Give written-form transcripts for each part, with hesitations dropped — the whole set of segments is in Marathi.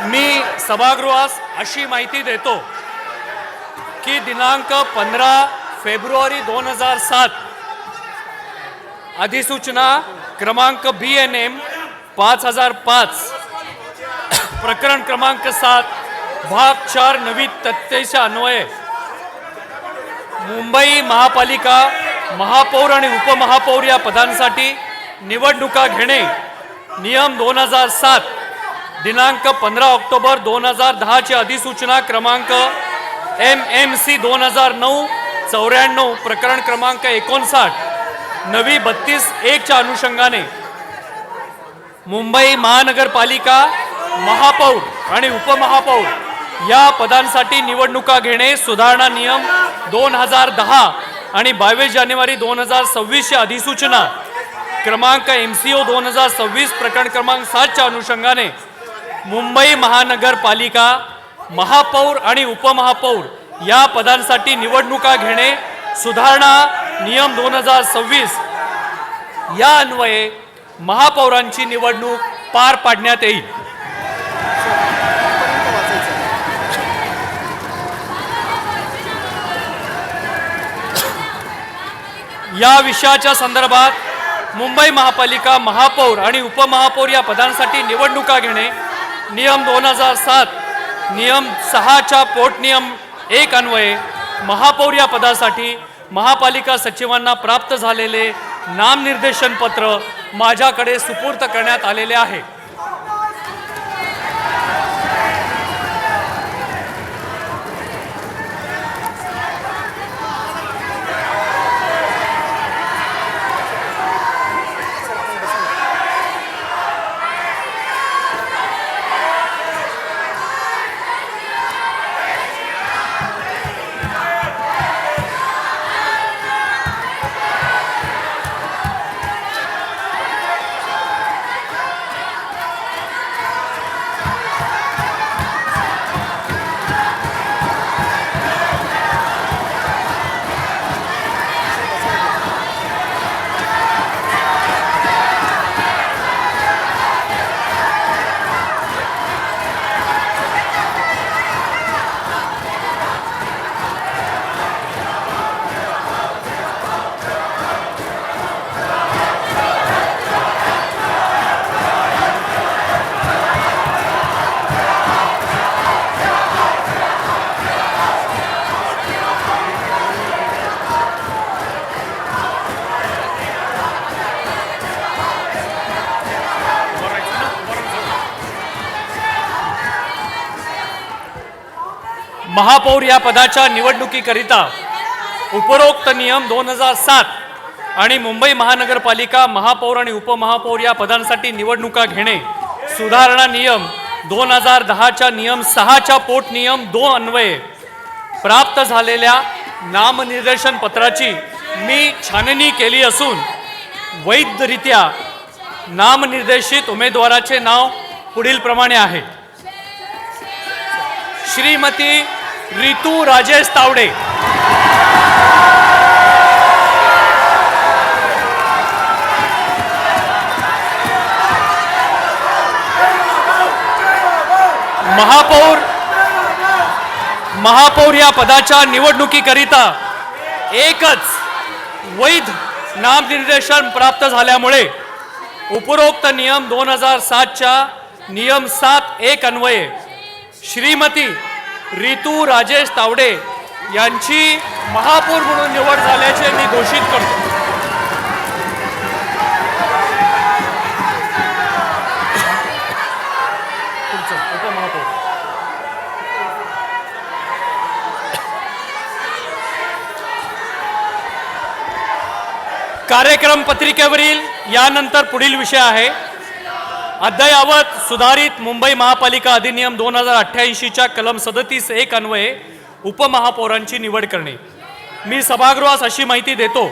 मी सभागृहास अशी माहिती देतो की दिनांक 15 फेब्रुवारी 2007 अधिसूचना क्रमांक BNM 5005 प्रकरण क्रमांक 7 भाग 4 नवीन तथ्याच्या अन्वये मुंबई महापालिका महापौर आणि उपमहापौर या पदांसाठी निवडणुका घेणे नियम 2007 दिनांक 15 ऑक्टोबर 2010 ची अधिसूचना क्रमांक MMC 2009-94 प्रकरण क्रमांक 59 नवी 32-1 च्या अनुषंगाने मुंबई महानगरपालिका महापौर आणि उपमहापौर या पदांसाठी निवडणुका घेणे सुधारणा नियम 2010 आणि 22 जानेवारी 2026 ची अधिसूचना क्रमांक MCO 2026 प्रकरण क्रमांक 7 च्या अनुषंगाने मुंबई महानगरपालिका महापौर आणि उपमहापौर या पदांसाठी निवडणुका घेणे सुधारणा नियम 2026 या अन्वये महापौरांची निवडणूक पार पाडण्यात येईल। या विषयाच्या संदर्भात मुंबई महापालिका महापौर आणि उपमहापौर या पदांसाठी निवडणुका घेणे नियम 2007 नियम 6 च्या पोटनियम 1 अन्वये महापौर या पदासाठी महापालिका सचिवांना प्राप्त झालेले नामनिर्देशन पत्र माझ्याकडे सुपूर्द करण्यात आलेले आहे। महापौर या पदाच्या निवडणुकीकरिता उपरोक्त नियम 2007 आणि मुंबई महानगरपालिका महापौर आणि उपमहापौर या पदांसाठी निवडणुका घेणे सुधारणा नियम 2010 च्या नियम 6 च्या पोट नियम 2 अन्वये प्राप्त झालेल्या नामनिर्देशन पत्राची मी छाननी केली असून वैधरित्या नामनिर्देशित उमेदवाराचे नाव पुढील प्रमाणे आहे। श्रीमती रितू राजेश तावडे, महापौर या पदाच्या निवडणुकीकरिता एकच वैध नामनिर्देशन प्राप्त झाल्यामुळे उपरोक्त नियम 2007 च्या नियम 7(1) अन्वये श्रीमती रितू राजेश तावडे यांची महापौर म्हणून निवड झाल्याचे मी घोषित करतो। उपमहापौर कार्यक्रम पत्रिकेवरील यानंतर पुढील विषय आहे अद्ययावत सुधारित मुंबई महापालिका अधिनियम 2088 च्या कलम 37(1) अन्वये उपमहापौरांची निवड करणे। मी सभागृहास अशी माहिती देतो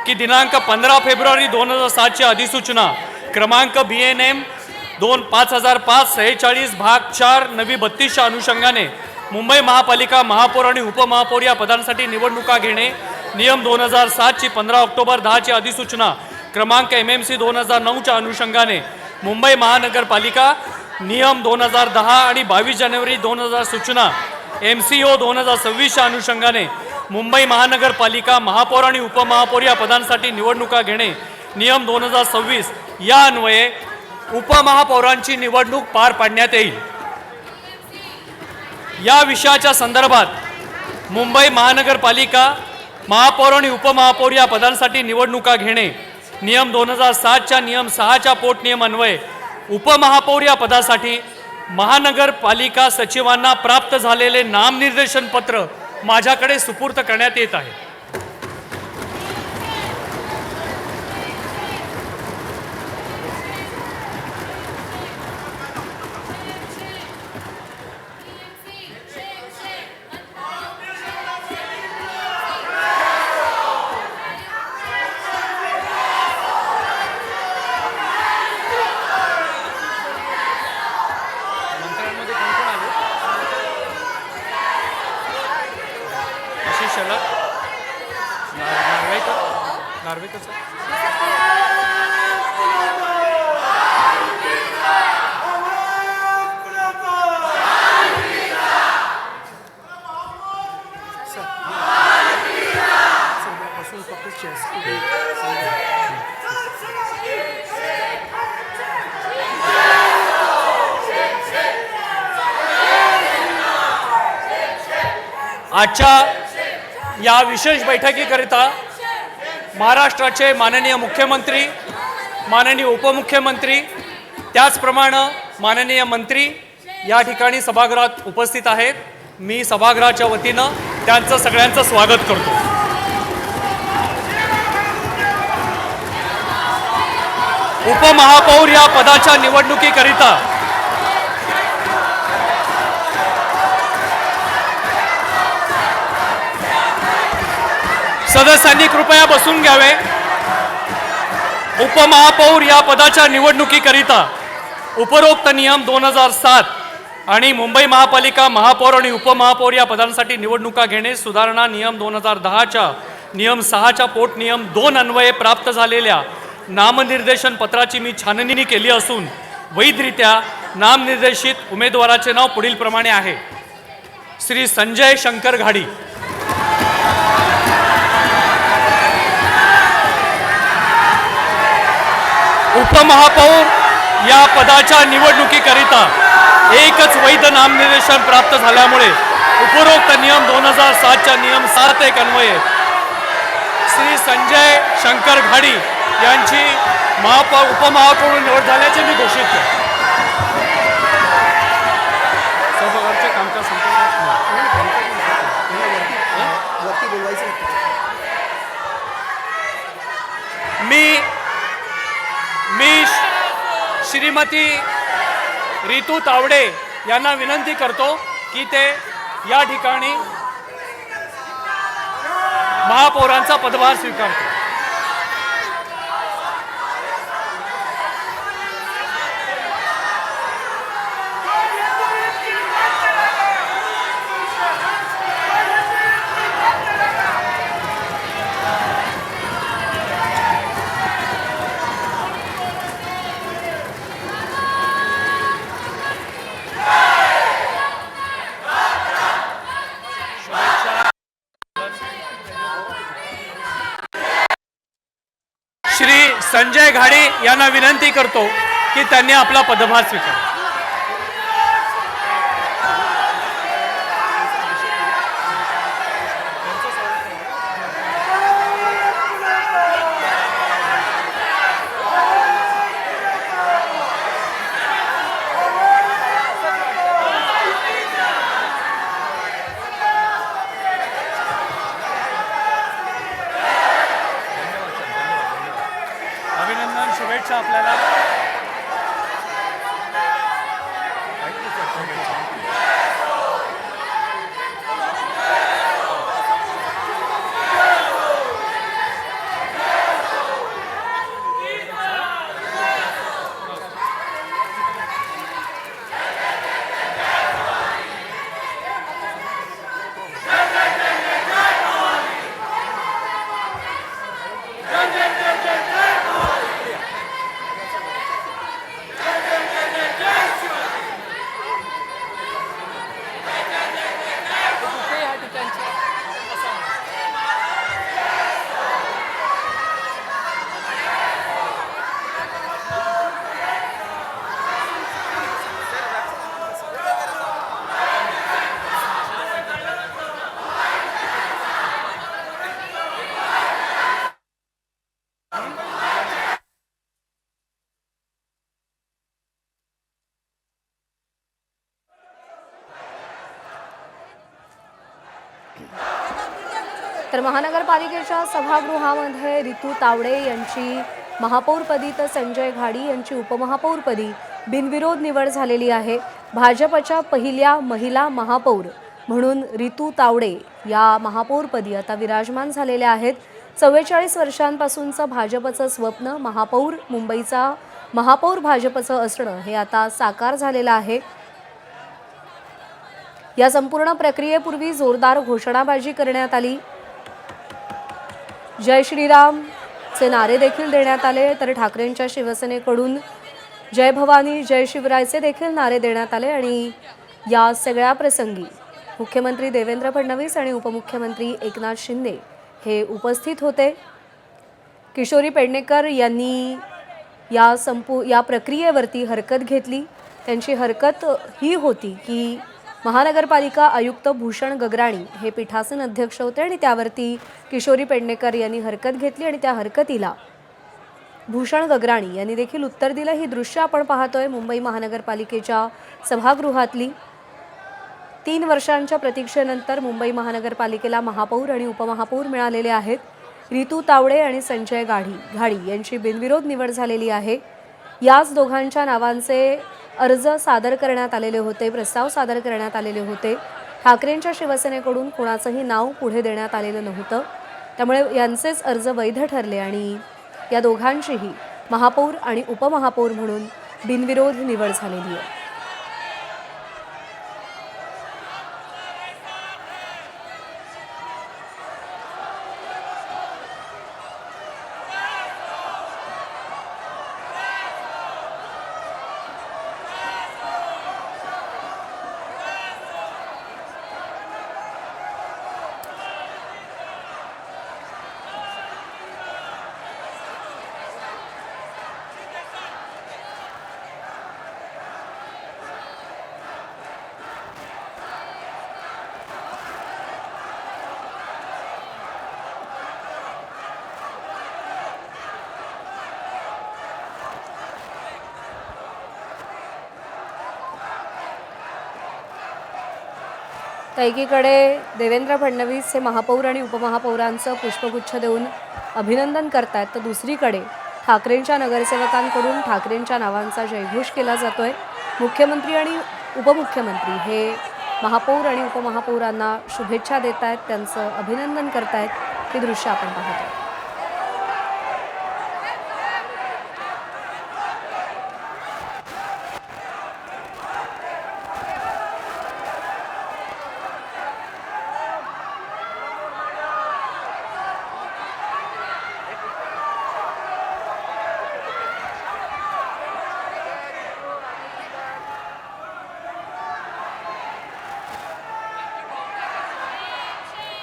की दिनांक 15 फेब्रुवारी 2007 ची अधिसूचना क्रमांक BNM 5005-46 भाग 4 नवी 32 च्या अनुषंगाने मुंबई महापालिका महापौर आणि उपमहापौर या पदांसाठी निवडणुका घेणे नियम 2007 ची 15 ऑक्टोबर 10 ची अधिसूचना क्रमांक MMC 2009 च्या अनुषंगाने मुंबई महानगरपालिका नियम 2010 आणि 22 जानेवारी 2000 सूचना MCO 2026च्या अनुषंगाने मुंबई महानगरपालिका महापौर आणि उपमहापौर या पदांसाठी निवडणुका घेणे नियम 2026 या अन्वये उपमहापौरांची निवडणूक पार पाडण्यात येईल। या विषयाच्या संदर्भात मुंबई महानगरपालिका महापौर आणि उपमहापौर या पदांसाठी निवडणुका घेणे नियम 2007च्या नियम 6च्या पोटनियम अन्वये उपमहापौर या पदासाठी महानगरपालिका सचिवांना प्राप्त झालेले नामनिर्देशन पत्र माझ्याकडे सुपूर्द करण्यात येत आहे। आजच्या या विशेष बैठकीकरिता महाराष्ट्राचे माननीय मुख्यमंत्री, माननीय उपमुख्यमंत्री, त्याचप्रमाणे माननीय मंत्री या ठिकाणी सभागृहात उपस्थित आहेत। मी सभागृहाच्या वतीनं त्यांचं सगळ्यांचं स्वागत करतो। उपमहापौर या पदाच्या निवडणुकीकरिता सदस्यांनी कृपया बसून घ्यावे। उपमहापौर या पदाच्या निवडणुकीकरिता उपरोक्त नियम 2007 आणि मुंबई महापालिका महापौर आणि उपमहापौर या पदांसाठी निवडणुका घेणे सुधारणा नियम 2010च्या नियम 6च्या पोटनियम 2 अन्वये प्राप्त झालेल्या नामनिर्देशन पत्राची मी छाननी केली असून वैधरित्या नामनिर्देशित उमेदवाराचे नाव पुढील प्रमाणे आहे। श्री संजय शंकर घाडी, उपमहापौर या पदाच्या निवडणुकीकरिता एकच वैध नामनिर्देशन प्राप्त झाल्यामुळे उपरोक्त नियम 2007च्या नियम 7(1) अन्वये श्री संजय शंकर घाडी यांची उपमहापौर निवड झाल्याचे मी घोषित केले। मी श्रीमती रितू तावडे यांना विनंती करतो की ते या ठिकाणी महापौरांचा पदभार स्वीकारतो। श्री संजय घाडी यांना विनंती करतो की त्यांनी आपला पदभार स्वीकारावा। अभिनंदन, शुभेच्छा आपल्याला। तर महानगरपालिकेच्या सभागृहामध्ये रितू तावडे यांची महापौरपदी तर संजय घाडी यांची उपमहापौरपदी बिनविरोध निवड झालेली आहे। भाजपच्या पहिल्या महिला महापौर म्हणून रितू तावडे या महापौरपदी आता विराजमान झालेल्या आहेत। 44 वर्षांपासूनचं भाजपचं स्वप्न महापौर मुंबईचा महापौर भाजपचं असणं हे आता साकार झालेलं आहे। या संपूर्ण प्रक्रियेपूर्वी जोरदार घोषणाबाजी करण्यात आली। जय श्रीराम चे नारे देखील देण्यात आले, तर ठाकरेंच्या शिवसेनेकडून जय भवानी जय शिवरायचे देखील नारे देण्यात आले। आणि या सगळ्या प्रसंगी मुख्यमंत्री देवेंद्र फडणवीस आणि उपमुख्यमंत्री एकनाथ शिंदे हे उपस्थित होते। किशोरी पेडणेकर यांनी या प्रक्रियेवरती हरकत घेतली। त्यांची हरकत ही होती की महानगरपालिका आयुक्त भूषण गगराणी हे पीठासन अध्यक्ष होते आणि त्यावरती किशोरी पेडणेकर यांनी हरकत घेतली आणि त्या हरकतीला भूषण गगराणी यांनी देखील उत्तर दिलं। ही दृश्य आपण पाहतोय मुंबई महानगरपालिकेच्या सभागृहातली। 3 वर्षांच्या प्रतीक्षेनंतर मुंबई महानगरपालिकेला महापौर आणि उपमहापौर मिळालेले आहेत। रितू तावडे आणि संजय घाडी यांची बिनविरोध निवड झालेली आहे। याच दोघांच्या नावांचे अर्ज सादर करण्यात आलेले होते, प्रस्ताव सादर करण्यात आलेले होते। ठाकरेंच्या शिवसेनेकडून कोणाचंही नाव पुढे देण्यात आलेलं नव्हतं, त्यामुळे यांचेच अर्ज वैध ठरले आणि या दोघांचीही महापौर आणि उपमहापौर म्हणून बिनविरोध निवड झालेली आहे। तर एकीकडे देवेंद्र फडणवीस हे महापौर आणि उपमहापौरांचं पुष्पगुच्छ देऊन अभिनंदन करतात, तर दुसरीकडे ठाकरेंच्या नगरसेवकांकडून ठाकरेंच्या नावांचा जयघोष केला जातोय। मुख्यमंत्री आणि उपमुख्यमंत्री हे महापौर आणि उपमहापौरांना शुभेच्छा देत आहेत, त्यांचं अभिनंदन करतायत। हे दृश्य आपण पाहतोय।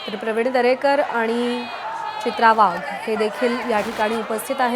तर प्रवीण दरेकर आणि चित्रा वाघ हे देखील या ठिकाणी उपस्थित आहेत।